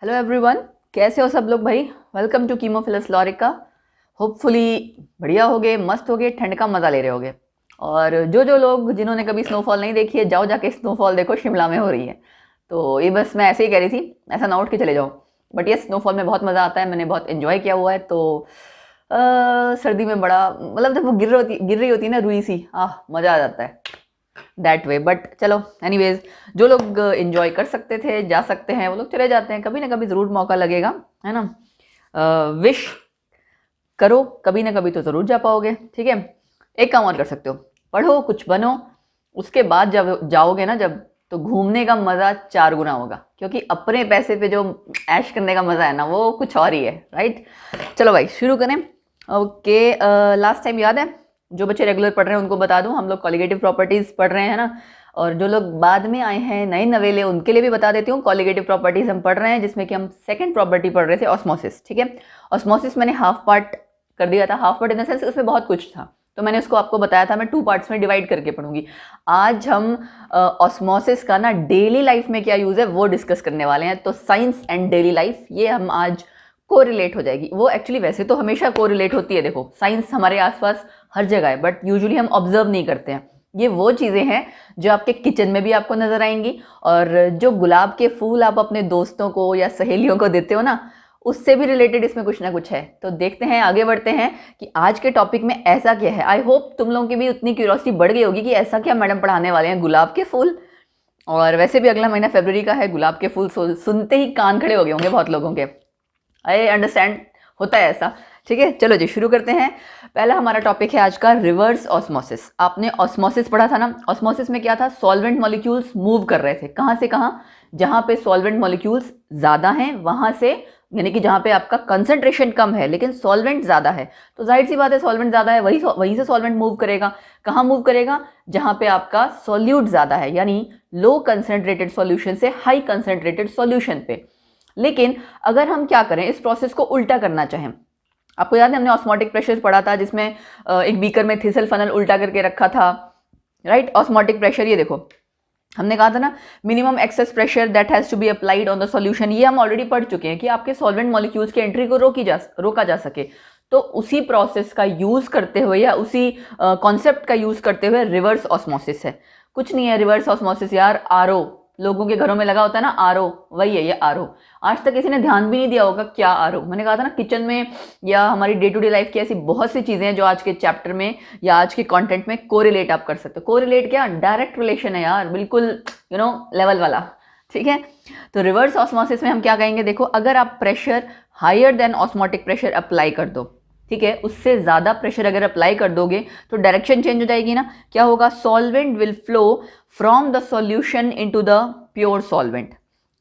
Hello everyone, कैसे हो सब लोग भाई। Welcome to chemophilus Lorika. Hopefully बढ़िया होगे, मस्त होगे, ठंड का मज़ा ले रहे होगे। और जो लोग जिन्होंने कभी स्नोफॉल नहीं देखी है, जाओ जाके स्नोफॉल देखो, शिमला में हो रही है। तो ये बस मैं ऐसे ही कह रही थी, ऐसा ना उठ के चले जाओ। बट ये स्नोफॉल में बहुत मज़ा आता है, मैंने बहुत इन्जॉय किया हुआ है। तो सर्दी में बड़ा मतलब जब वो गिर रही होती है ना रुई सी, मज़ा आ जाता है दैट वे। बट चलो एनीवेज, जो लोग एंजॉय कर सकते थे, जा सकते हैं, वो लोग चले जाते हैं। कभी ना कभी ज़रूर मौका लगेगा, है ना। विश करो, कभी ना कभी तो ज़रूर जा पाओगे। ठीक है, एक काम और कर सकते हो, पढ़ो कुछ बनो। उसके बाद जब जाओगे ना, जब तो घूमने का मज़ा 4 गुना होगा, क्योंकि अपने पैसे पे जो ऐश करने का मज़ा है ना, वो कुछ और ही है। राइट, चलो भाई शुरू करें। ओके, लास्ट टाइम याद है, जो बच्चे रेगुलर पढ़ रहे हैं उनको बता दूं, हम लोग कॉलिगेटिव प्रॉपर्टीज पढ़ रहे हैं ना। और जो लोग बाद में आए हैं नए नवेले, उनके लिए भी बता देती हूँ। कॉलिगेटिव प्रॉपर्टीज हम पढ़ रहे हैं, जिसमें कि हम सेकंड प्रॉपर्टी पढ़ रहे थे, ऑस्मोसिस। ठीक है, ऑस्मोसिस मैंने हाफ पार्ट कर दिया था। Half part in the sense उसमें बहुत कुछ था, तो मैंने उसको आपको बताया था मैं 2 पार्ट्स में डिवाइड करके पढ़ूंगी। आज हम ऑस्मोसिस का ना डेली लाइफ में क्या यूज़ है वो डिस्कस करने वाले हैं। तो साइंस एंड डेली लाइफ, ये हम आज कोरिलेट हो जाएगी। वो एक्चुअली वैसे तो हमेशा कोरिलेट होती है, देखो साइंस हमारे आसपास हर जगह है, बट यूजुअली हम ऑब्जर्व नहीं करते हैं। ये वो चीज़ें हैं जो आपके किचन में भी आपको नजर आएंगी, और जो गुलाब के फूल आप अपने दोस्तों को या सहेलियों को देते हो ना, उससे भी रिलेटेड इसमें कुछ ना कुछ है। तो देखते हैं, आगे बढ़ते हैं कि आज के टॉपिक में ऐसा क्या है। आई होप तुम लोगों की भी उतनी क्यूरियोसिटी बढ़ गई होगी कि ऐसा क्या मैडम पढ़ाने वाले हैं, गुलाब के फूल। और वैसे भी अगला महीना फरवरी का है, गुलाब के फूल सुनते ही कान खड़े हो गए होंगे बहुत लोगों के। आई अंडरस्टैंड, होता है ऐसा। ठीक है, चलो जी शुरू करते हैं। पहला हमारा टॉपिक है आज का रिवर्स ऑस्मोसिस। आपने ऑस्मोसिस पढ़ा था ना। ऑस्मोसिस में क्या था, सॉल्वेंट मॉलिक्यूल्स मूव कर रहे थे, कहाँ से कहाँ, जहाँ पे सॉल्वेंट मॉलिक्यूल्स ज़्यादा हैं वहाँ से, यानी कि जहाँ पे आपका कंसंट्रेशन कम है लेकिन सॉल्वेंट ज़्यादा है, तो जाहिर सी बात है सॉल्वेंट ज़्यादा है, वहीं से सॉल्वेंट मूव करेगा। कहाँ मूव करेगा, जहाँ पे आपका सॉल्यूट ज़्यादा है, यानी लो कंसंट्रेटेड सॉल्यूशन से हाई कंसंट्रेटेड सॉल्यूशन पे। लेकिन अगर हम क्या करें, इस प्रोसेस को उल्टा करना चाहें, आपको याद है हमने ऑस्मोटिक प्रेशर पढ़ा था, जिसमें एक बीकर में थिसल फनल उल्टा करके रखा था। राइट, ऑस्मोटिक प्रेशर, ये देखो हमने कहा था ना, minimum excess pressure that has to be applied on the solution. ये हम ऑलरेडी पढ़ चुके हैं कि आपके सॉल्वेंट मॉलिक्यूल्स की एंट्री को रोका जा सके। तो उसी प्रोसेस का यूज करते हुए या उसी कॉन्सेप्ट का यूज करते हुए रिवर्स ऑस्मोसिस है। कुछ नहीं है रिवर्स ऑस्मोसिस यार, आरओ। लोगों के घरों में लगा होता है ना आरओ, वही है ये आरओ। आज तक किसी ने ध्यान भी नहीं दिया होगा क्या आरओ। मैंने कहा था ना, किचन में या हमारी डे टू डे लाइफ की ऐसी बहुत सी चीजें हैं जो आज के चैप्टर में या आज के कंटेंट में कोरिलेट आप कर सकते हो। कोरिलेट क्या, डायरेक्ट रिलेशन है यार, बिल्कुल लेवल वाला। ठीक है, तो रिवर्स ऑस्मोसिस में हम क्या कहेंगे, देखो अगर आप pressure higher than osmotic pressure apply कर दो, ठीक है, उससे ज़्यादा प्रेशर अगर अप्लाई कर दोगे तो डायरेक्शन चेंज हो जाएगी ना। क्या होगा, solvent will flow from the solution into the pure solvent.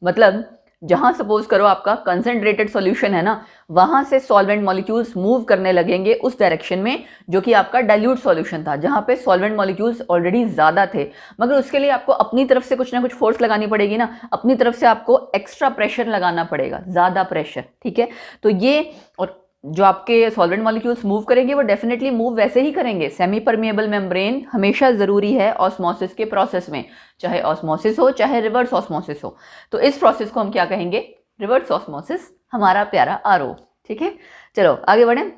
मतलब जहां सपोज करो आपका कंसंट्रेटेड सॉल्यूशन है ना, वहां से सॉल्वेंट मॉलिक्यूल्स मूव करने लगेंगे उस डायरेक्शन में जो कि आपका डाइल्यूट सॉल्यूशन था, जहां पे सॉल्वेंट मॉलिक्यूल्स ऑलरेडी ज्यादा थे। मगर उसके लिए आपको अपनी तरफ से कुछ ना कुछ फोर्स लगानी पड़ेगी ना, अपनी तरफ से आपको एक्स्ट्रा प्रेशर लगाना पड़ेगा, ज्यादा प्रेशर। ठीक है, तो ये, और जो आपके सॉल्वेंट मॉलिक्यूल्स मूव करेंगे वो डेफिनेटली मूव वैसे ही करेंगे। सेमी परमिएबल मेम्ब्रेन हमेशा जरूरी है ऑस्मोसिस के प्रोसेस में, चाहे ऑस्मोसिस हो चाहे रिवर्स ऑस्मोसिस हो। तो इस प्रोसेस को हम क्या कहेंगे, रिवर्स ऑस्मोसिस, हमारा प्यारा आरओ। ठीक है, चलो आगे बढ़ें।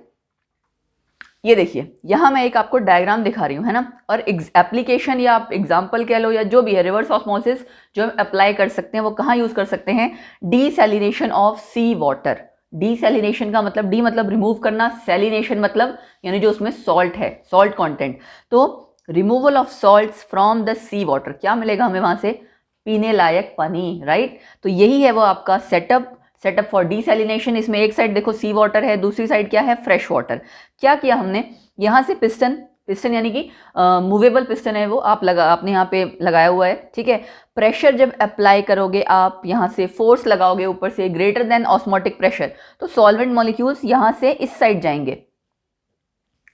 ये देखिए यहां मैं एक आपको डायग्राम दिखा रही हूं, है ना, और एप्लीकेशन या आप एग्जाम्पल कह लो या जो भी है, रिवर्स ऑस्मोसिस जो हम अप्लाई कर सकते हैं वो कहाँ यूज कर सकते हैं, desalination of sea water. Desalination का मतलब, डी मतलब रिमूव करना, सैलिनेशन मतलब यानी जो उसमें सॉल्ट है, सॉल्ट कंटेंट। तो removal of salts from the sea water, क्या मिलेगा हमें वहां से, पीने लायक पानी। राइट, तो यही है वो आपका सेटअप फॉर डीसैलिनेशन। इसमें एक साइड देखो सी वाटर है, दूसरी साइड क्या है, फ्रेश वाटर। क्या किया हमने, यहाँ से पिस्टन यानी कि मूवेबल पिस्टन है वो आपने यहाँ पे लगाया हुआ है। ठीक है, प्रेशर जब अप्लाई करोगे आप, यहाँ से फोर्स लगाओगे ऊपर से ग्रेटर देन ऑस्मोटिक प्रेशर, तो सॉल्वेंट मॉलिक्यूल्स यहाँ से इस साइड जाएंगे।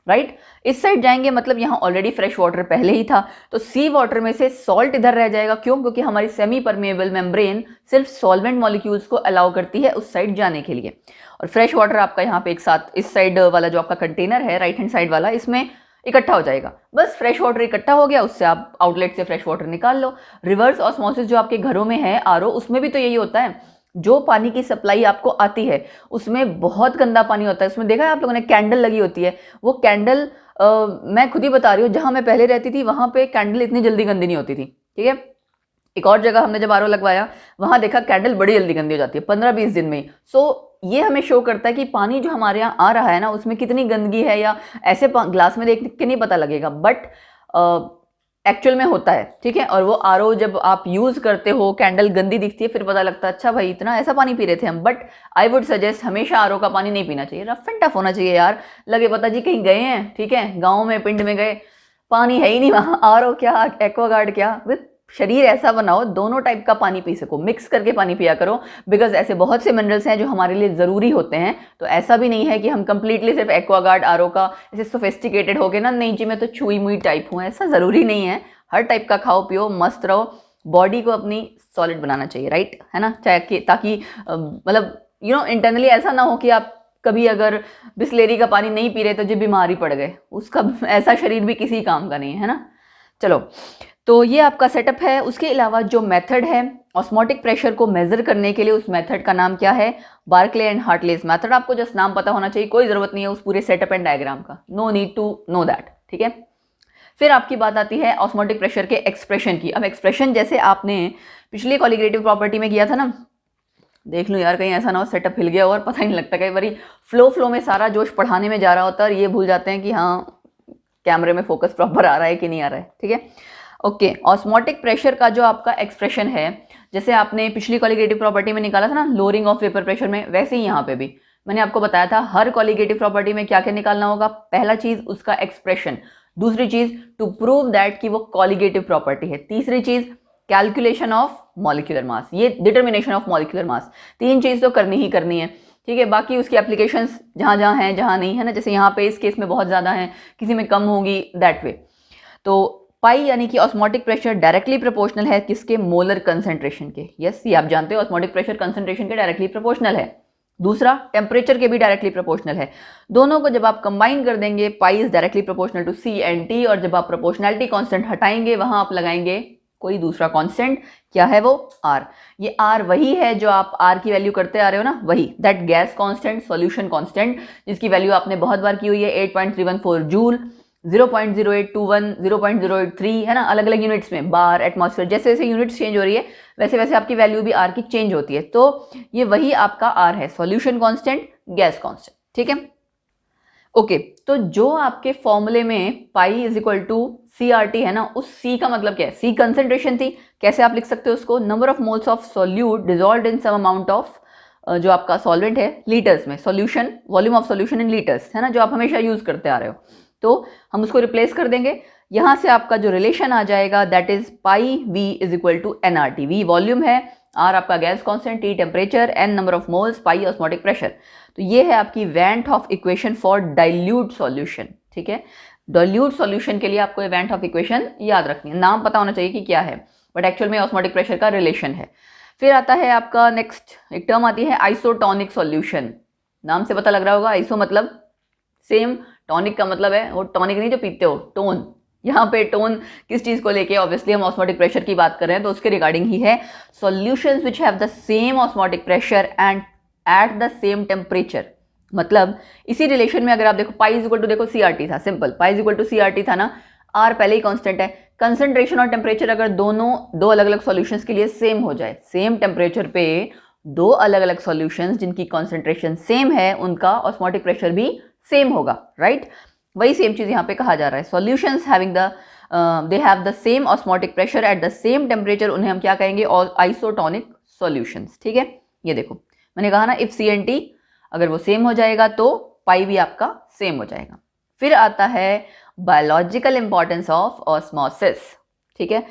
राइट, इस साइड जाएंगे, मतलब यहाँ ऑलरेडी फ्रेश वाटर पहले ही था, तो सी वाटर में से सॉल्ट इधर रह जाएगा। क्यों, क्योंकि हमारी सेमी परमेएबल मेम्ब्रेन सिर्फ सॉल्वेंट मॉलिक्यूल्स को अलाउ करती है उस साइड जाने के लिए। और फ्रेश वाटर आपका यहाँ पे एक साथ इस साइड वाला जो आपका कंटेनर है, राइट हैंड साइड वाला, इसमें इकट्ठा हो जाएगा। बस फ्रेश वाटर इकट्ठा हो गया, उससे आप आउटलेट से फ्रेश वाटर निकाल लो। रिवर्स ऑस्मोसिस जो आपके घरों में है आरओ, उसमें भी तो यही होता है। जो पानी की सप्लाई आपको आती है उसमें बहुत गंदा पानी होता है। उसमें देखा है आप लोगों ने, कैंडल लगी होती है, वो कैंडल मैं खुद ही बता रही हूँ, जहाँ मैं पहले रहती थी वहाँ पे कैंडल इतनी जल्दी गंदी नहीं होती थी, ठीक है। एक और जगह हमने जब आरओ लगवाया वहाँ देखा कैंडल बड़ी जल्दी गंदी हो जाती है 15-20 दिन में ही। ये हमें शो करता है कि पानी जो हमारे यहाँ आ रहा है ना उसमें कितनी गंदगी है, या ऐसे ग्लास में देख के नहीं पता लगेगा, बट एक्चुअल में होता है, ठीक है। और वो आरओ जब आप यूज़ करते हो कैंडल गंदी दिखती है, फिर पता लगता है अच्छा भाई इतना ऐसा पानी पी रहे थे हम। बट आई वुड सजेस्ट हमेशा आरओ का पानी नहीं पीना चाहिए, रफ एंड टफ होना चाहिए यार। लगे पता जी कहीं गए हैं, ठीक है, गाँव में पिंड में गए, पानी है ही नहीं वहाँ, आरओ क्या एक्वागार्ड क्या, विद शरीर ऐसा बनाओ दोनों टाइप का पानी पी सको, मिक्स करके पानी पिया करो, बिकॉज ऐसे बहुत से मिनरल्स हैं जो हमारे लिए ज़रूरी होते हैं। तो ऐसा भी नहीं है कि हम कंप्लीटली सिर्फ एक्वागार्ड आरओ का ऐसे सोफिस्टिकेटेड हो गए ना, नहीं जी मैं तो छुई मुई टाइप हूँ, ऐसा ज़रूरी नहीं है। हर टाइप का खाओ पियो, मस्त रहो, बॉडी को अपनी सॉलिड बनाना चाहिए, राइट है ना, चाहे ताकि मतलब इंटरनली ऐसा ना हो कि आप कभी अगर बिस्लेरी का पानी नहीं पी रहे तो जो बीमार ही पड़ गए, उसका ऐसा शरीर भी किसी काम का नहीं है ना। चलो, तो ये आपका सेटअप है। उसके अलावा जो मेथड है ऑस्मोटिक प्रेशर को मेजर करने के लिए, उस मेथड का नाम क्या है, बार्कले एंड हार्टलेस मेथड। आपको जस्ट नाम पता होना चाहिए, कोई ज़रूरत नहीं है उस पूरे सेटअप एंड डायग्राम का, no need to know that, ठीक है। फिर आपकी बात आती है ऑस्मोटिक प्रेशर के एक्सप्रेशन की। अब एक्सप्रेशन जैसे आपने पिछली कॉलिगेटिव प्रॉपर्टी में किया था ना, देख लूँ यार कहीं ऐसा ना हो सेटअप हिल गया और पता ही नहीं लगता, कई बार फ्लो में सारा जोश पढ़ाने में जा रहा होता है और ये भूल जाते हैं कि हाँ कैमरे में फोकस प्रॉपर आ रहा है कि नहीं आ रहा है, ठीक है। ओके, ऑस्मोटिक प्रेशर का जो आपका एक्सप्रेशन है, जैसे आपने पिछली कॉलिगेटिव प्रॉपर्टी में निकाला था ना लोअरिंग ऑफ वेपर प्रेशर में, वैसे ही यहाँ पे भी मैंने आपको बताया था हर कॉलिगेटिव प्रॉपर्टी में क्या क्या निकालना होगा। पहला चीज उसका एक्सप्रेशन, दूसरी चीज टू प्रूव दैट कि वो कॉलिगेटिव प्रॉपर्टी है, तीसरी चीज कैलकुलेशन ऑफ मॉलिक्यूलर मास, ये डिटर्मिनेशन ऑफ मॉलिक्यूलर मास। तीन चीज तो करनी ही करनी है, ठीक है। बाकी उसकी एप्लीकेशंस जहाँ जहाँ हैं जहाँ नहीं है ना, जैसे यहाँ पे इस केस में बहुत ज़्यादा है, किसी में कम होगी, दैट वे। तो पाई यानी कि ऑस्मोटिक प्रेशर डायरेक्टली प्रोपोर्शनल है किसके, मोलर कंसंट्रेशन के। यस, ये आप जानते हो ऑस्मोटिक प्रेशर कंसंट्रेशन के डायरेक्टली प्रोपोर्शनल है। दूसरा टेम्परेचर के भी डायरेक्टली प्रोपोर्शनल है। दोनों को जब आप कंबाइन कर देंगे, pi is directly proportional to C and T, और जब आप प्रोपोर्शनैलिटी कांस्टेंट हटाएंगे वहां आप लगाएंगे कोई दूसरा कांस्टेंट, क्या है वो, आर। ये आर वही है जो आप आर की वैल्यू करते आ रहे हो ना, वही that gas constant, solution constant, जिसकी वैल्यू आपने बहुत बार की हुई है 8.314 जूल, 0.0821, 0.083, है ना, अलग अलग यूनिट्स में, बार, एटमॉस्फेयर, जैसे जैसे यूनिट्स चेंज हो रही है वैसे वैसे आपकी वैल्यू भी आर की चेंज होती है। तो ये वही आपका आर है, सॉल्यूशन कांस्टेंट, गैस कांस्टेंट, ठीक है। ओके, तो जो आपके फॉर्मूले में pi is equal to C R T है ना, उस सी का मतलब क्या है, सी कंसेंट्रेशन थी, कैसे आप लिख सकते हो उसको, number of moles of solute dissolved in some amount of जो आपका सॉल्वेंट है लीटर्स में, solution volume of solution in litres, है ना, जो आप हमेशा यूज करते आ रहे हो। तो हम उसको रिप्लेस कर देंगे, यहाँ से आपका जो रिलेशन आ जाएगा that is pi V is equal to n R T. V volume है, आर आपका gas constant, T temperature, n number of moles, pi osmotic pressure. तो ये है आपकी van't of equation for dilute solution, ठीक है। डाइल्यूट सॉल्यूशन के लिए आपको ये वैंट ऑफ इक्वेशन याद रखनी है, नाम पता होना चाहिए कि क्या है, बट एक्चुअल में ऑस्मोटिक प्रेशर का रिलेशन है। फिर आता है आपका नेक्स्ट एक टर्म आती है आइसोटोनिक सॉल्यूशन। नाम से पता लग रहा होगा, आइसो मतलब सेम, टॉनिक का मतलब है वो टॉनिक नहीं जो पीते हो, टोन। यहाँ पे टोन किस चीज को लेके, ऑब्वियसली हम ऑस्मोटिक प्रेशर की बात कर रहे हैं तो उसके रिगार्डिंग ही है। Solutions which have the same osmotic pressure and at the same temperature, मतलब इसी रिलेशन में अगर आप देखो पाई इज इक्वल टू, देखो सीआरटी था, simple pi is equal to CRT था ना, आर पहले ही कांस्टेंट है। कंसंट्रेशन और टेम्परेचर अगर दोनों दो अलग अलग सॉल्यूशंस के लिए सेम हो जाए, सेम टेम्परेचर पे दो अलग अलग सॉल्यूशंस जिनकी कॉन्सेंट्रेशन सेम है उनका ऑस्मोटिक प्रेशर भी सेम होगा, राइट। वही सेम चीज यहाँ पे कहा जा रहा है, solutions having the they have the same osmotic pressure at the same temperature, उन्हें हम क्या कहेंगे, आइसोटोनिक सॉल्यूशंस, ठीक है। ये देखो मैंने कहा ना, इफ सी एंड टी अगर वो सेम हो जाएगा तो पाई भी आपका सेम हो जाएगा। फिर आता है बायोलॉजिकल इंपॉर्टेंस ऑफ ऑस्मोसिस, ठीक है।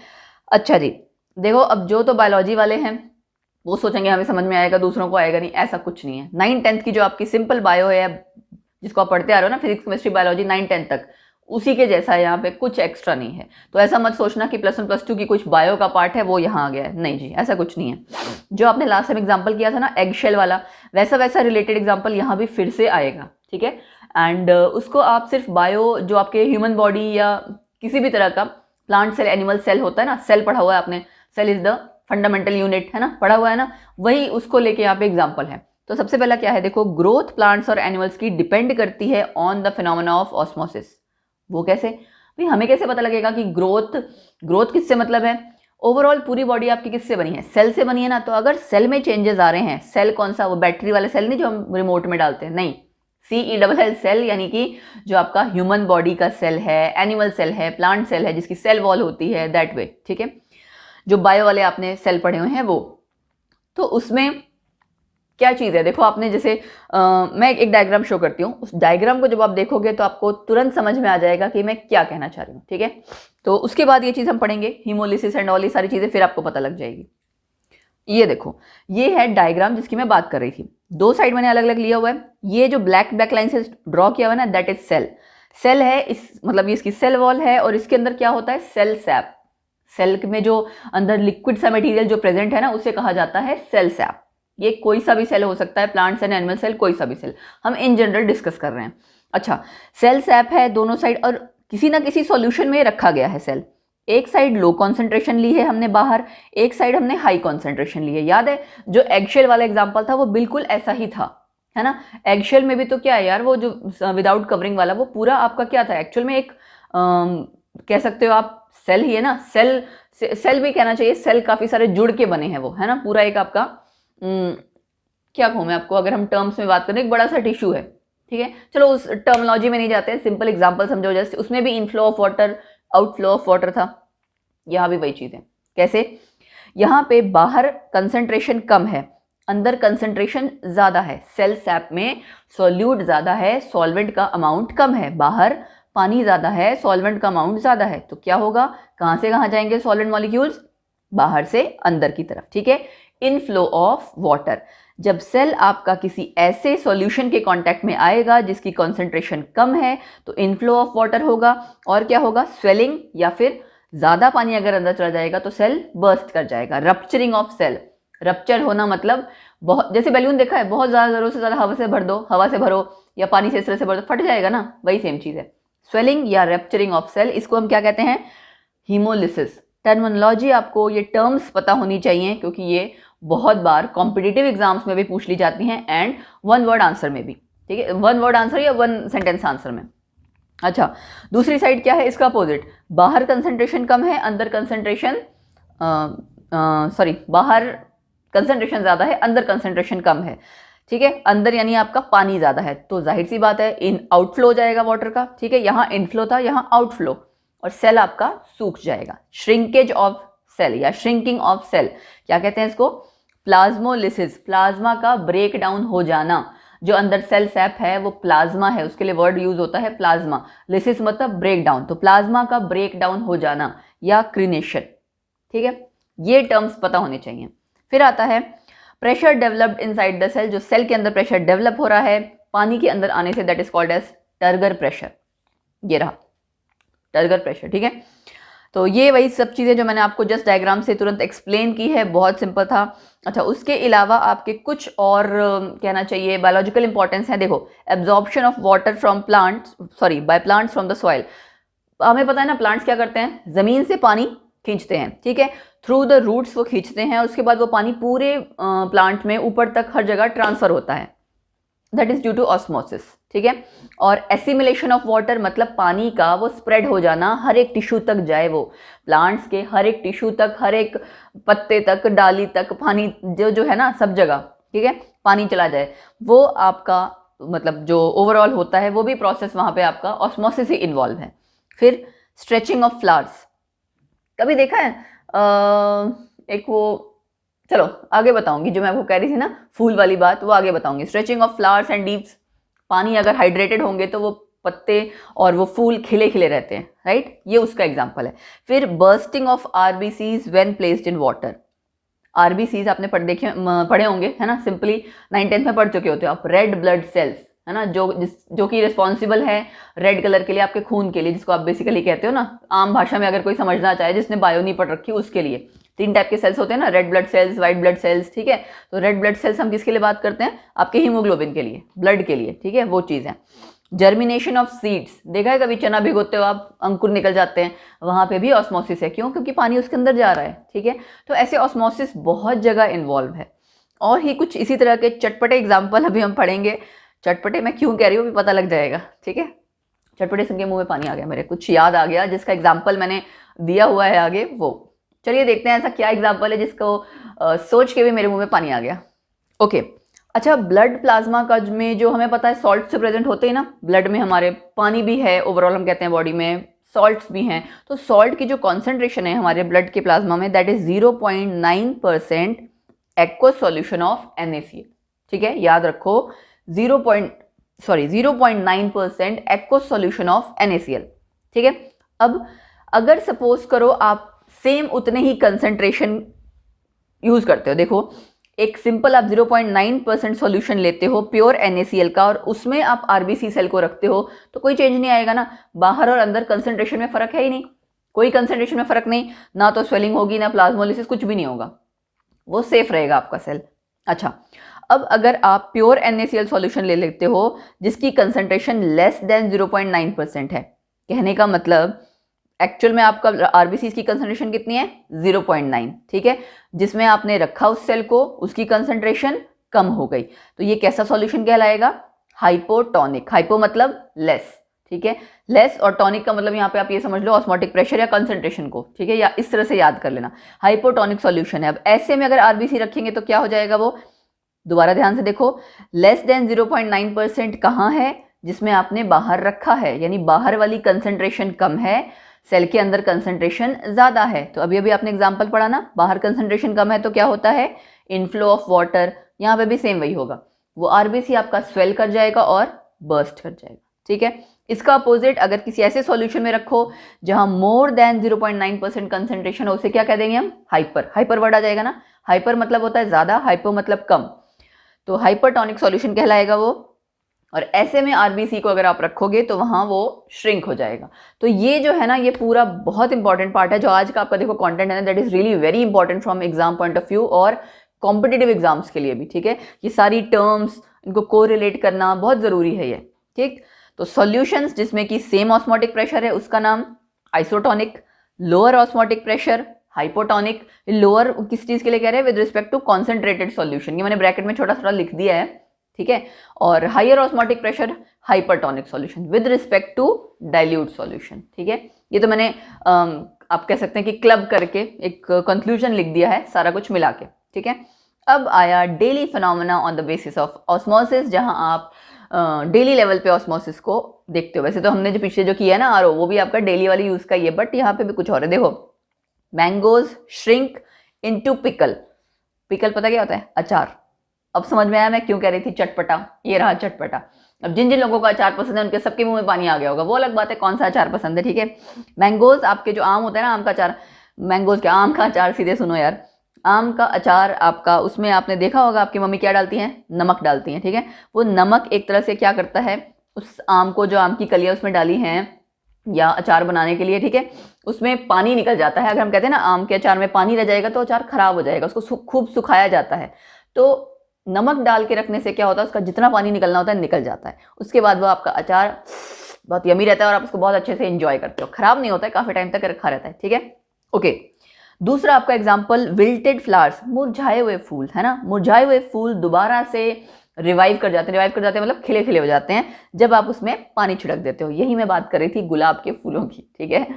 अच्छा जी, देखो अब जो तो बायोलॉजी वाले हैं वो सोचेंगे हमें समझ में आएगा, दूसरों को आएगा नहीं, ऐसा कुछ नहीं है। 9th-10th की जो आपकी सिंपल बायो है जिसको आप पढ़ते आ रहे हो ना, फिजिक्स केमिस्ट्री बायोलॉजी 9th-10th तक, उसी के जैसा है, यहाँ पे कुछ एक्स्ट्रा नहीं है। तो ऐसा मत सोचना कि +1 +2 की कुछ बायो का पार्ट है वो यहाँ आ गया है, नहीं जी, ऐसा कुछ नहीं है। जो आपने लास्ट टाइम एग्जाम्पल किया था ना एग शेल वाला, वैसा वैसा रिलेटेड एग्जाम्पल यहाँ भी फिर से आएगा, ठीक है। एंड उसको आप सिर्फ बायो जो आपके ह्यूमन बॉडी या किसी भी तरह का प्लांट सेल, एनिमल सेल होता है ना, सेल पढ़ा हुआ है आपने, cell is the fundamental unit है ना, पढ़ा हुआ है ना, वही उसको लेके यहाँ पे एग्जाम्पल है। तो सबसे पहला क्या है, देखो ग्रोथ प्लांट्स और एनिमल्स की डिपेंड करती है on the phenomena of osmosis. वो कैसे भाई, हमें कैसे पता लगेगा कि ग्रोथ किससे मतलब है, ओवरऑल पूरी बॉडी आपकी किससे बनी है, सेल से बनी है ना। तो अगर सेल में चेंजेस आ रहे हैं, सेल कौन सा, वो बैटरी वाले सेल नहीं जो हम रिमोट में डालते हैं, नहीं, CELL सेल, यानी कि जो आपका ह्यूमन बॉडी का सेल है, एनिमल सेल है, प्लांट सेल है, जिसकी सेल वॉल होती है, दैट वे, ठीक है, जो बायो वाले आपने सेल पढ़े हुए हैं वो। तो उसमें क्या चीज़ है, देखो आपने जैसे मैं एक डायग्राम शो करती हूँ, उस डायग्राम को जब आप देखोगे तो आपको तुरंत समझ में आ जाएगा कि मैं क्या कहना चाह रही हूँ, ठीक है। तो उसके बाद ये चीज़ हम पढ़ेंगे, हीमोलिसिस एंड ऑल ये सारी चीज़ें, फिर आपको पता लग जाएगी। ये देखो, ये है डायग्राम जिसकी मैं बात कर रही थी, दो साइड मैंने अलग अलग लिया हुआ है। ये जो ब्लैक लाइन से ड्रॉ किया हुआ है ना, दैट इज सेल। सेल है इस मतलब ये इसकी सेल वॉल है, और इसके अंदर क्या होता है, सेल सैप। सेल में जो अंदर लिक्विड सा मटेरियल जो प्रेजेंट है ना, उसे कहा जाता है सेल सैप। ये कोई सा भी सेल हो सकता है, प्लांट्स एंड एनिमल सेल, कोई सा भी सेल, हम इन जनरल डिस्कस कर रहे हैं। अच्छा, सेल सैप है दोनों साइड, और किसी ना किसी सॉल्यूशन में रखा गया है सेल। एक साइड लो कॉन्सेंट्रेशन ली है हमने बाहर, एक साइड हमने हाई कॉन्सेंट्रेशन ली है। याद है जो एगशेल वाला एग्जांपल था वो बिल्कुल ऐसा ही था, है ना। एगशेल में भी तो क्या है यार, वो जो विदाउट कवरिंग वाला वो पूरा आपका क्या था, एक्चुअल में एक कह सकते हो आप सेल ही है ना, सेल भी कहना चाहिए, सेल काफी सारे जुड़ के बने हैं वो, है ना, पूरा एक आपका क्या कहूँ मैं आपको, अगर हम टर्म्स में बात करें, एक बड़ा सा टिश्यू है, ठीक है। चलो उस टर्मिनोलॉजी में नहीं जाते हैं, सिंपल एग्जांपल समझो, जैसे उसमें भी inflow of water outflow of water था, यहाँ भी वही चीज है। कैसे, यहाँ पे बाहर कंसंट्रेशन कम है, अंदर कंसंट्रेशन ज्यादा है। सेल सैप में सॉल्यूट ज्यादा है, सॉल्वेंट का अमाउंट कम है, बाहर पानी ज्यादा है, सॉल्वेंट का अमाउंट ज्यादा है। तो क्या होगा, कहाँ से कहाँ जाएंगे सॉल्वेंट मॉलिक्यूल्स, बाहर से अंदर की तरफ, ठीक है। इनफ्लो ऑफ वाटर, जब सेल आपका किसी ऐसे सॉल्यूशन के कांटेक्ट में आएगा जिसकी कंसंट्रेशन कम है, तो इनफ्लो ऑफ वाटर होगा, और क्या होगा, स्वेलिंग, या फिर ज्यादा पानी अगर अंदर चला जाएगा तो सेल बर्स्ट कर जाएगा, रप्चरिंग ऑफ सेल। रप्चर होना मतलब बहुत, जैसे बैलून देखा है, बहुत ज्यादा जरूरत से ज्यादा हवा से भर दो, हवा से भरो या पानी से इस तरह से भर दो, फट जाएगा ना, वही सेम चीज है, स्वेलिंग या रप्चरिंग ऑफ सेल। इसको हम क्या कहते हैं, हीमोलिसिस। टर्मिनोलॉजी आपको ये टर्म्स पता होनी चाहिए, क्योंकि ये बहुत बार कॉम्पिटिटिव एग्जाम्स में भी पूछ ली जाती हैं, एंड वन वर्ड आंसर में भी, ठीक है, वन वर्ड आंसर या वन सेंटेंस आंसर में। अच्छा, दूसरी साइड क्या है, इसका अपोजिट, बाहर कंसंट्रेशन कम है, अंदर कंसंट्रेशन बाहर कंसंट्रेशन ज्यादा है, अंदर कंसंट्रेशन कम है, ठीक है। अंदर यानी आपका पानी ज्यादा है, तो जाहिर सी बात है इन आउटफ्लो हो जाएगा वाटर का, ठीक है। यहाँ इनफ्लो था, यहाँ आउटफ्लो, और सेल आपका सूख जाएगा। श्रिंकेज ऑफ सेल या श्रिंकिंग ऑफ सेल, क्या कहते हैं इसको, प्लाज्मोलिसिस, प्लाज्मा का ब्रेक डाउन हो जाना। जो अंदर सेल सैप है वो प्लाज्मा है, उसके लिए वर्ड यूज होता है प्लाज्मा, लिसिस मतलब ब्रेक डाउन, तो प्लाज्मा का ब्रेक डाउन हो जाना या क्रिनेशन, ठीक है। ये टर्म्स पता होने चाहिए। फिर आता है pressure developed inside the cell, जो सेल के अंदर प्रेशर डेवलप हो रहा है पानी के अंदर आने से, that is called as turgor pressure. ये रहा टर्गर प्रेशर, ठीक है। तो ये वही सब चीज़ें जो मैंने आपको जस्ट डायग्राम से तुरंत एक्सप्लेन की है, बहुत सिंपल था। अच्छा, उसके अलावा आपके कुछ और कहना चाहिए बायोलॉजिकल इंपॉर्टेंस है। देखो, absorption of water from plants, sorry by plants from the soil. हमें पता है ना प्लांट्स क्या करते हैं, जमीन से पानी खींचते हैं, ठीक है, थ्रू द रूट्स वो खींचते हैं, उसके बाद वो पानी पूरे प्लांट में ऊपर तक हर जगह ट्रांसफर होता है, that is due to osmosis, ठीक है। और एसिमिलेशन ऑफ वाटर मतलब पानी का वो स्प्रेड हो जाना, हर एक टिश्यू तक जाए, वो प्लांट्स के हर एक टिश्यू तक, हर एक पत्ते तक, डाली तक पानी जो है ना, सब जगह, ठीक है, पानी चला जाए, वो आपका मतलब जो ओवरऑल होता है वो भी प्रोसेस वहाँ पे आपका ऑस्मोसिस ही इन्वॉल्व है। फिर स्ट्रेचिंग ऑफ फ्लावर्स, कभी देखा है एक वो, चलो आगे बताऊंगी, जो मैं आपको कह रही थी ना फूल वाली बात, वो आगे बताऊंगी। Stretching of flowers and leaves, पानी अगर हाइड्रेटेड होंगे तो वो पत्ते और वो फूल खिले खिले रहते हैं, राइट, ये उसका एग्जांपल है। फिर bursting of RBCs when placed in water. RBCs आपने पढ़े होंगे, है ना, सिंपली 9th-10th में पढ़ चुके होते हो आप। रेड ब्लड सेल्स, है ना, जो कि रिस्पॉन्सिबल है रेड कलर के लिए, आपके खून के लिए, जिसको आप बेसिकली कहते हो ना, आम भाषा में अगर कोई समझना चाहे जिसने बायो नहीं पढ़ रखी उसके लिए, 3 टाइप के सेल्स होते हैं ना, red blood cells, white blood cells, ठीक है। तो रेड ब्लड सेल्स हम किसके लिए बात करते हैं, आपके हीमोग्लोबिन के लिए, ब्लड के लिए, ठीक है, वो चीज़ है। जर्मिनेशन ऑफ सीड्स, देखा है कभी चना भिगोते हो आप, अंकुर निकल जाते हैं, वहां पे भी ऑस्मोसिस है। क्यों? क्योंकि पानी उसके अंदर जा रहा है, ठीक है। तो ऐसे ऑस्मोसिस बहुत जगह इन्वॉल्व है। और ही कुछ इसी तरह के चटपटे एग्जाम्पल अभी हम पढ़ेंगे। चटपटे मैं क्यों कह रही हूँ भी पता लग जाएगा, ठीक है। चटपटे सुन के मुंह में पानी आ गया मेरे, कुछ याद आ गया जिसका एग्जाम्पल मैंने दिया हुआ है आगे वो। चलिए देखते हैं ऐसा क्या एग्जाम्पल है जिसको सोच के भी मेरे मुंह में पानी आ गया। ओके, अच्छा, ब्लड प्लाज्मा का में जो हमें पता है सॉल्ट से प्रेजेंट होते हैं ना, ब्लड में हमारे पानी भी है, ओवरऑल हम कहते हैं बॉडी में सॉल्ट्स भी हैं। तो सॉल्ट की जो कॉन्सेंट्रेशन है हमारे ब्लड के प्लाज्मा में, that is 0.9% aqueous solution of NaCl, ठीक है। याद रखो 0.9% एक्वस सॉल्यूशन ऑफ NaCl, ठीक है। अब अगर सपोज करो आप सेम उतने ही कंसेंट्रेशन यूज करते हो, देखो एक सिंपल आप 0.9% सॉल्यूशन लेते हो प्योर NaCl का और उसमें आप RBC सेल को रखते हो तो कोई चेंज नहीं आएगा ना, बाहर और अंदर कंसेंट्रेशन में फर्क है ही नहीं, कोई कंसेंट्रेशन में फर्क नहीं, ना तो स्वेलिंग होगी ना प्लाज्मोलिसिस, कुछ भी नहीं होगा, वो सेफ रहेगा आपका सेल। अच्छा, अब अगर आप प्योर NaCl सॉल्यूशन ले लेते हो जिसकी कंसेंट्रेशन लेस देन 0.9% है, कहने का मतलब एक्चुअल में आपका RBCs की कंसेंट्रेशन कितनी है? 0.9, ठीक है। जिसमें आपने रखा उस सेल को उसकी कंसेंट्रेशन कम हो गई, तो ये कैसा सॉल्यूशन कहलाएगा? हाइपोटोनिक। हाइपो मतलब लेस, ठीक है। लेस और टॉनिक का मतलब यहाँ पे आप ये समझ लो ऑस्मोटिक प्रेशर या कंसेंट्रेशन को, ठीक है, या इस तरह से याद कर लेना, हाइपोटोनिक सॉल्यूशन है। अब ऐसे में अगर RBC रखेंगे तो क्या हो जाएगा वो? दोबारा ध्यान से देखो, लेस देन 0.9% कहाँ है? जिसमें आपने बाहर रखा है, यानी बाहर वाली कंसेंट्रेशन कम है, सेल के अंदर कंसेंट्रेशन ज्यादा है। तो अभी अभी आपने एग्जांपल पढ़ा ना, बाहर कंसेंट्रेशन कम है तो क्या होता है? Inflow of water. यहाँ पे भी सेम वही होगा, वो RBC आपका स्वेल कर जाएगा और बर्स्ट कर जाएगा, ठीक है। इसका अपोजिट अगर किसी ऐसे सॉल्यूशन में रखो जहां मोर देन 0.9% कंसेंट्रेशन हो, उसे क्या कह देंगे हम? हाइपर। हाइपर वर्ड आ जाएगा ना, हाइपर मतलब होता है ज्यादा, हाइपो मतलब कम, तो हाइपरटोनिक सॉल्यूशन कहलाएगा वो। और ऐसे में RBC को अगर आप रखोगे तो वहां वो श्रिंक हो जाएगा। तो ये जो है ना, ये पूरा बहुत इंपॉर्टेंट पार्ट है जो आज का आपका देखो कंटेंट है ना, that is really very important from exam point of view और कॉम्पिटिटिव एग्जाम्स के लिए भी, ठीक है। ये सारी टर्म्स इनको कोरिलेट करना बहुत जरूरी है ये, ठीक। तो सॉल्यूशंस जिसमें कि सेम ऑस्मोटिक प्रेशर है उसका नाम isotonic, lower osmotic pressure hypotonic. Lower किस चीज के लिए कह रहे हैं? With respect to concentrated solution, ये मैंने ब्रैकेट में छोटा छोटा लिख दिया है, ठीक है। और higher osmotic pressure hypertonic solution with respect to dilute solution, ठीक है। ये तो मैंने आप कह सकते हैं कि क्लब करके एक कंक्लूजन लिख दिया है सारा कुछ मिला के, ठीक है। अब आया daily phenomena on the basis of osmosis, जहां आप डेली लेवल पे ऑस्मोसिस को देखते हो। वैसे तो हमने जो पीछे जो किया है ना RO, वो भी आपका डेली वाली यूज का ही है, बट यहाँ पे भी कुछ और है। देखो, mangoes shrink into pickle. Pickle पता क्या होता है? अचार। अब समझ में आया मैं क्यों कह रही थी चटपटा? ये रहा चटपटा। अब जिन जिन लोगों को अचार पसंद है उनके सबके मुंह में पानी आ गया होगा, वो अलग बात है कौन सा अचार पसंद है, ठीक है। मैंगोज, आपके जो आम होता है ना, आम का अचार, मैंगोज क्या, आम का अचार, सीधे सुनो यार, आम का अचार आपका, उसमें आपने देखा होगा आपकी मम्मी क्या डालती हैं? नमक डालती हैं, ठीक है। वो नमक एक तरह से क्या करता है, उस आम को, जो आम की कलियां उसमें डाली हैं या अचार बनाने के लिए, ठीक है, उसमें पानी निकल जाता है। अगर हम कहते हैं ना आम के अचार में पानी रह जाएगा तो अचार खराब हो जाएगा, उसको खूब सुखाया जाता है। तो नमक डाल के रखने से क्या होता है, उसका जितना पानी निकलना होता है निकल जाता है। उसके बाद वो आपका अचार बहुत यमी रहता है और आप उसको बहुत अच्छे से एंजॉय करते हो, खराब नहीं होता है, काफी टाइम तक रखा रहता है, ठीक है। ओके, दूसरा आपका एग्जाम्पल विल्टेड फ्लावर्स, मुरझाए हुए फूल, है ना। मुरझाए हुए फूल दोबारा से रिवाइव कर जाते हैं, रिवाइव कर जाते हैं मतलब खिले खिले हो जाते हैं जब आप उसमें पानी छिड़क देते हो। यही मैं बात कर रही थी गुलाब के फूलों की, ठीक है।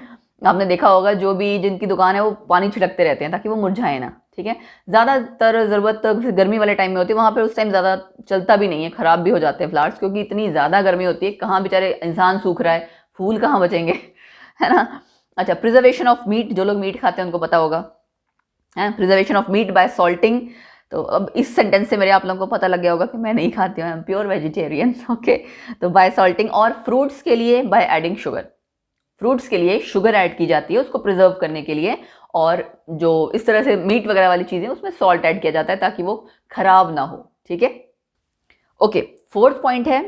आपने देखा होगा जो भी जिनकी दुकान है वो पानी छिड़कते रहते हैं ताकि वो मुरझाए ना, ठीक है। ज़्यादातर ज़रूरत गर्मी वाले टाइम में होती है, वहाँ पे उस टाइम ज़्यादा चलता भी नहीं है, ख़राब भी हो जाते हैं फ्लावर्स, क्योंकि इतनी ज़्यादा गर्मी होती है, कहाँ बेचारे इंसान सूख रहा है, फूल कहाँ बचेंगे, है ना। अच्छा, प्रिजर्वेशन ऑफ मीट, जो लोग मीट खाते हैं उनको पता होगा, है, preservation of meat by salting. तो अब इस सेंटेंस से मेरे आप लोगों को पता लग गया होगा कि मैं नहीं खाती हूँ, I am pure vegetarian, okay. तो बाय सॉल्टिंग, और फ्रूट्स के लिए बाय एडिंग शुगर, फ्रूट्स के लिए शुगर ऐड की जाती है उसको प्रिजर्व करने के लिए, और जो इस तरह से मीट वगैरह वाली चीजें उसमें सॉल्ट ऐड किया जाता है ताकि वो खराब ना हो, ठीक है। ओके, फोर्थ पॉइंट है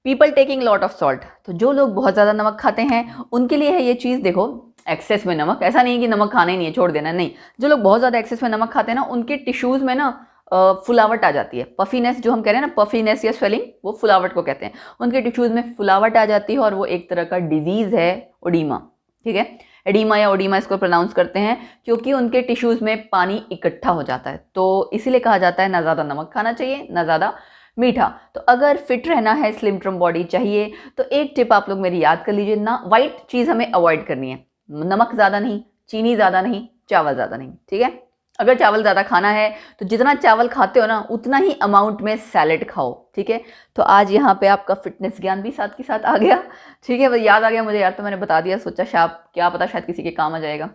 people taking lot of salt. तो जो लोग बहुत ज्यादा नमक खाते हैं उनके लिए है ये चीज, देखो एक्सेस में नमक, ऐसा नहीं कि नमक खाना ही नहीं है छोड़ देना, नहीं, जो लोग बहुत ज्यादा एक्सेस में नमक खाते हैं ना, उनके टिश्यूज में ना फुलावट आ जाती है। पफीनेस जो हम कह रहे हैं ना, पफीनेस या स्वेलिंग, वो फुलावट को कहते हैं। उनके टिश्यूज में फुलावट आ जाती है और वो एक तरह का डिजीज है, ओडीमा। ठीक है, एडीमा या ओडीमा इसको प्रोनाउंस करते हैं, क्योंकि उनके टिश्यूज में पानी इकट्ठा हो जाता है। तो इसीलिए कहा जाता है ना ज़्यादा नमक खाना चाहिए ना ज़्यादा मीठा। तो अगर फिट रहना है, स्लिम ट्रिम बॉडी चाहिए, तो एक टिप आप लोग मेरी याद कर लीजिए ना, वाइट चीज़ हमें अवॉइड करनी है। नमक ज़्यादा नहीं, चीनी ज़्यादा नहीं, चावल ज़्यादा नहीं। ठीक है, अगर चावल ज़्यादा खाना है तो जितना चावल खाते हो ना उतना ही अमाउंट में सैलेड खाओ। ठीक है, तो आज यहाँ पे आपका फिटनेस ज्ञान भी साथ के साथ आ गया। ठीक है, वो याद आ गया मुझे यार, तो मैंने बता दिया, सोचा शायद क्या पता शायद किसी के काम आ जाएगा।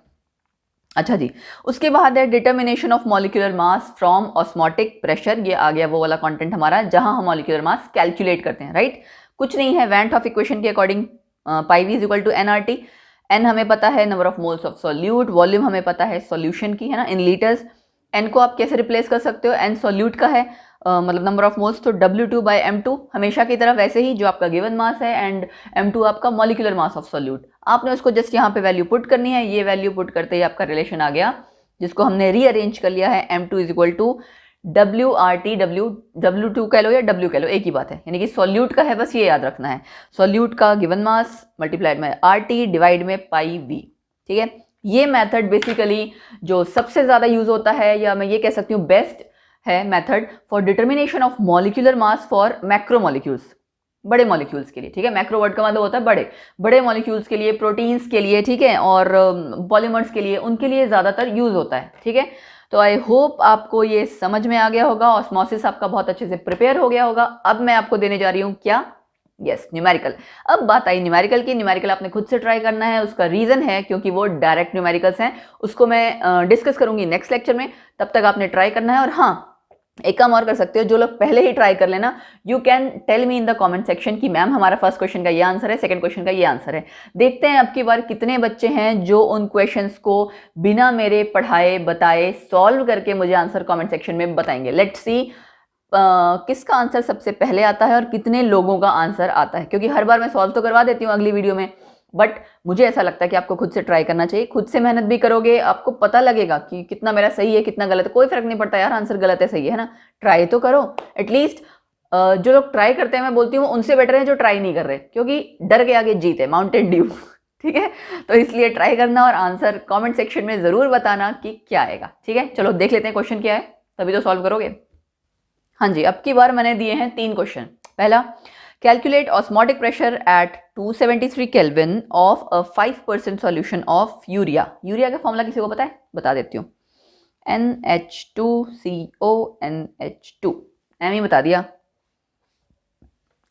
अच्छा जी, उसके बाद है determination of molecular mass from osmotic pressure. ये आ गया वो वाला कंटेंट हमारा जहां हम मॉलिक्यूलर मास कैलकुलेट करते हैं। राइट, कुछ नहीं है, वैन हॉफ इक्वेशन के according pi V is equal to nRT. N हमें पता है number of moles of solute, volume हमें पता है सॉल्यूशन की, है ना, इन लीटर्स। एन को आप कैसे रिप्लेस कर सकते हो, एन सॉल्यूट का है मतलब नंबर ऑफ मोल्स, तो W2 बाई M2 हमेशा की तरह वैसे ही जो आपका गिवन मास है, एंड M2 आपका मॉलिक्यूलर मास ऑफ सॉल्यूट। आपने उसको जस्ट यहाँ पे वैल्यू पुट करनी है। ये वैल्यू पुट करते ही आपका रिलेशन आ गया, जिसको हमने रीअरेंज कर लिया है। M2 is equal to WRT, W2 कह लो या W कह लो, एक ही बात है, यानी कि सॉल्यूट का है, बस ये याद रखना है, सॉल्यूट का गिवन मास मल्टीप्लाइड में RT डिवाइड में पाई V। ठीक है, ये मेथड बेसिकली जो सबसे ज़्यादा यूज होता है, या मैं ये कह सकती हूँ बेस्ट है method for determination of molecular mass for macromolecules, बड़े मॉलिक्यूल्स के लिए। ठीक है, मैक्रो वर्ड का मतलब होता है बड़े, बड़े मॉलिक्यूल्स के लिए, प्रोटीन्स के लिए, ठीक है, और पॉलीमर्स के लिए, उनके लिए ज़्यादातर यूज होता है। ठीक है, तो आई होप आपको ये समझ में आ गया होगा, ऑस्मोसिस आपका बहुत अच्छे से प्रिपेयर हो गया होगा। अब मैं आपको देने जा रही हूँ क्या, यस, न्यूमेरिकल। अब बात आई न्यूमेरिकल की। न्यूमेरिकल आपने खुद से ट्राई करना है, उसका रीजन है क्योंकि वो डायरेक्ट न्यूमेरिकल्स हैं, उसको मैं डिस्कस करूंगी नेक्स्ट लेक्चर में, तब तक आपने ट्राई करना है। और हाँ, एक काम और कर सकते हो, जो लोग पहले ही ट्राई कर लेना, you can tell me in the comment section कि मैम हमारा फर्स्ट क्वेश्चन का ये आंसर है, सेकंड क्वेश्चन का ये आंसर है। देखते हैं अब की बार कितने बच्चे हैं जो उन क्वेश्चंस को बिना मेरे पढ़ाए बताए सॉल्व करके मुझे आंसर कमेंट सेक्शन में बताएंगे। लेट्स सी किसका आंसर सबसे पहले आता है और कितने लोगों का आंसर आता है, क्योंकि हर बार मैं सॉल्व तो करवा देती हूँ अगली वीडियो में, बट मुझे ऐसा लगता है कि आपको खुद से ट्राई करना चाहिए। खुद से मेहनत भी करोगे, आपको पता लगेगा कि कितना मेरा सही है कितना गलत है। कोई फर्क नहीं पड़ता यार, आंसर गलत है सही है ना, ट्राई तो करो एटलीस्ट। जो लोग ट्राई करते हैं मैं बोलती हूँ उनसे बेटर है जो ट्राई नहीं कर रहे, क्योंकि डर के आगे जीत है, माउंटेन ड्यू। ठीक है, तो इसलिए ट्राई करना और आंसर कॉमेंट सेक्शन में जरूर बताना कि क्या आएगा। ठीक है, चलो देख लेते हैं क्वेश्चन क्या है, तभी तो सॉल्व करोगे। हाँ जी, अब की बार मैंने दिए हैं 3 क्वेश्चन। पहला, calculate osmotic pressure at 273 kelvin of a 5% solution of urea. Urea का फॉर्मूला किसी को पता है? बता देती हूँ, NH2CONH2। एम ही बता दिया,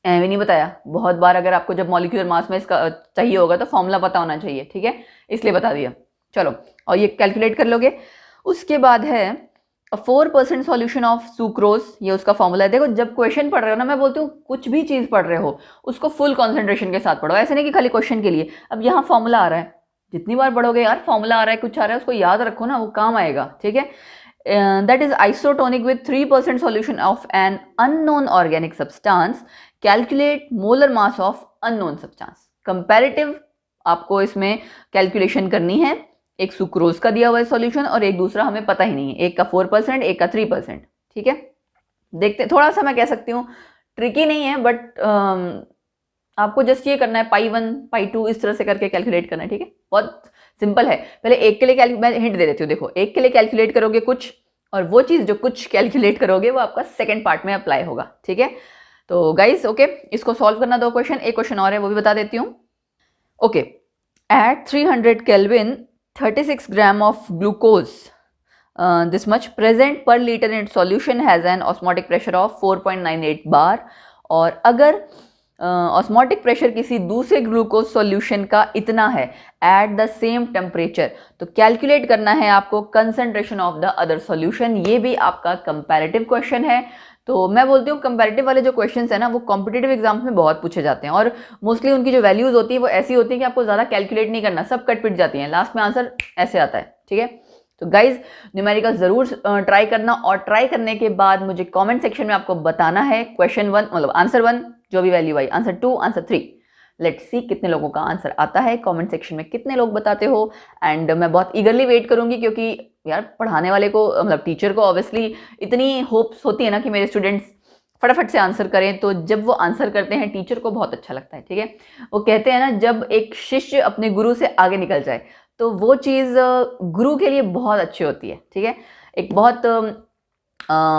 एम ही नहीं बताया। बहुत बार अगर आपको जब मॉलिक्यूलर मास में इसका चाहिए होगा तो फॉर्मूला पता होना चाहिए। ठीक है, इसलिए बता दिया। चलो, और ये कैलकुलेट कर लोगे। उसके बाद है 4% सॉल्यूशन ऑफ सुक्रोज, ये उसका फॉर्मूला है। देखो, जब क्वेश्चन पढ़ रहे हो ना, मैं बोलती हूँ कुछ भी चीज पढ़ रहे हो उसको फुल कंसंट्रेशन के साथ पढ़ो, ऐसे नहीं कि खाली क्वेश्चन के लिए। अब यहाँ फॉर्मूला आ रहा है, जितनी बार पढ़ोगे यार फॉर्मूला आ रहा है, कुछ आ रहा है, उसको याद रखो ना, वो काम आएगा। ठीक है, that is isotonic with 3% solution of an unknown organic substance, calculate molar mass of unknown substance. Comparative आपको इसमें कैलकुलेशन करनी है। एक सुक्रोज का दिया हुआ है सॉल्यूशन और एक दूसरा हमें पता ही नहीं है, एक का 4% एक का 3%। ठीक है, देखते, थोड़ा सा मैं कह सकती हूँ ट्रिकी नहीं है, बट आपको जस्ट ये करना है, पाई 1 पाई 2 इस तरह से करके कैलकुलेट करना है। ठीक है, बहुत सिंपल है। पहले एक के लिए मैं हिंट दे देती हूँ, देखो एक के लिए कैलकुलेट करोगे कुछ, और वो चीज़ जो कुछ कैलकुलेट करोगे वो आपका सेकेंड पार्ट में अप्लाई होगा। ठीक है, तो गाइस ओके, इसको सॉल्व करना 2 क्वेश्चन, एक क्वेश्चन और है वो भी बता देती हूँ। Okay, at 300 kelvin 36 gram of glucose, this much present per liter in solution has an osmotic pressure of 4.98 bar। और अगर ऑस्मोटिक प्रेशर किसी दूसरे ग्लूकोज सॉल्यूशन का इतना है एट द सेम टेम्परेचर, तो कैलकुलेट करना है आपको concentration of the other solution. ये भी आपका कंपैरेटिव क्वेश्चन है। तो मैं बोलती हूँ कंपैरेटिव वाले जो क्वेश्चंस है ना, वो कॉम्पिटिटिव एग्जाम्स में बहुत पूछे जाते हैं, और मोस्टली उनकी जो वैल्यूज होती है वो ऐसी होती है कि आपको ज़्यादा कैलकुलेट नहीं करना, सब कट पिट जाती हैं, लास्ट में आंसर ऐसे आता है। ठीक है, तो गाइज न्यूमेरिकल जरूर ट्राई करना, और ट्राई करने के बाद मुझे कमेंट सेक्शन में आपको बताना है क्वेश्चन 1 मतलब आंसर 1 जो भी value I, answer 2 answer 3। Let's see कितने लोगों का आंसर आता है, कमेंट सेक्शन में कितने लोग बताते हो। एंड मैं बहुत ईगरली वेट करूंगी, क्योंकि यार पढ़ाने वाले को, मतलब टीचर को ऑब्वियसली इतनी होप्स होती है ना कि मेरे स्टूडेंट्स फटाफट से आंसर करें। तो जब वो आंसर करते हैं टीचर को बहुत अच्छा लगता है, ठीक है। वो कहते हैं ना, जब एक शिष्य अपने गुरु से आगे निकल जाए तो वो चीज़ गुरु के लिए बहुत अच्छी होती है, ठीक है। एक बहुत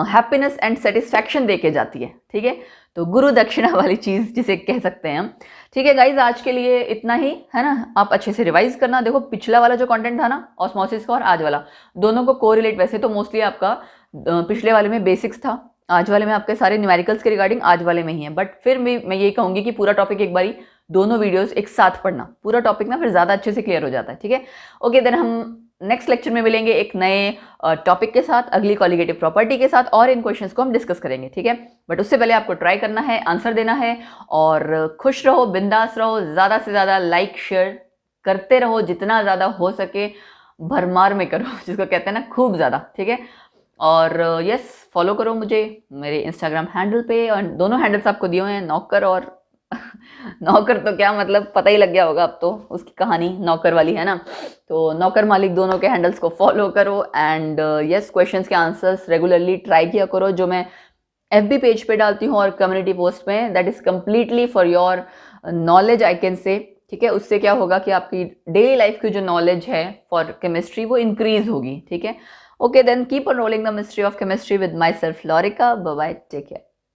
हैप्पीनेस एंड सेटिस्फैक्शन दे के जाती है, ठीक है। तो गुरु दक्षिणा वाली चीज़ जिसे कह सकते हैं हम, ठीक है गाइज। आज के लिए इतना ही है ना। आप अच्छे से रिवाइज करना। देखो पिछला वाला जो कंटेंट था ना ऑस्मोसिस का, और आज वाला, दोनों को कोरिलेट, वैसे तो मोस्टली आपका पिछले वाले में बेसिक्स था, आज वाले में आपके सारे न्यूमेरिकल्स के रिगार्डिंग आज वाले में ही है। बट फिर मैं ये कहूंगी कि पूरा टॉपिक एक बारी दोनों वीडियोस एक साथ पढ़ना, पूरा टॉपिक ना फिर ज़्यादा अच्छे से क्लियर हो जाता है, ठीक है। ओके, देन हम नेक्स्ट लेक्चर में मिलेंगे एक नए टॉपिक के साथ, अगली कॉलिगेटिव प्रॉपर्टी के साथ, और इन क्वेश्चंस को हम डिस्कस करेंगे, ठीक है। बट उससे पहले आपको ट्राई करना है, आंसर देना है, और खुश रहो, बिंदास रहो, ज़्यादा से ज़्यादा लाइक शेयर करते रहो, जितना ज़्यादा हो सके भरमार में करो, जिसको कहते हैं ना खूब ज़्यादा, ठीक है। और यस, फॉलो करो मुझे मेरे इंस्टाग्राम हैंडल पे, और दोनों हैंडल्स आपको दिए हुए हैं, नौकर और नौकर तो क्या मतलब, पता ही लग गया होगा अब तो उसकी कहानी, नौकर वाली है ना। तो नौकर मालिक दोनों के हैंडल्स को फॉलो करो। एंड यस, क्वेश्चंस के आंसर्स रेगुलरली ट्राई किया करो, जो मैं FB पेज पे डालती हूँ और कम्युनिटी पोस्ट में, that is completely for your knowledge I can say, ठीक है। उससे क्या होगा कि आपकी डेली लाइफ की जो नॉलेज है फॉर केमिस्ट्री वो इंक्रीज होगी, ठीक है। Okay, then keep on rolling the mystery of chemistry with myself Lorika. Bye bye, take care.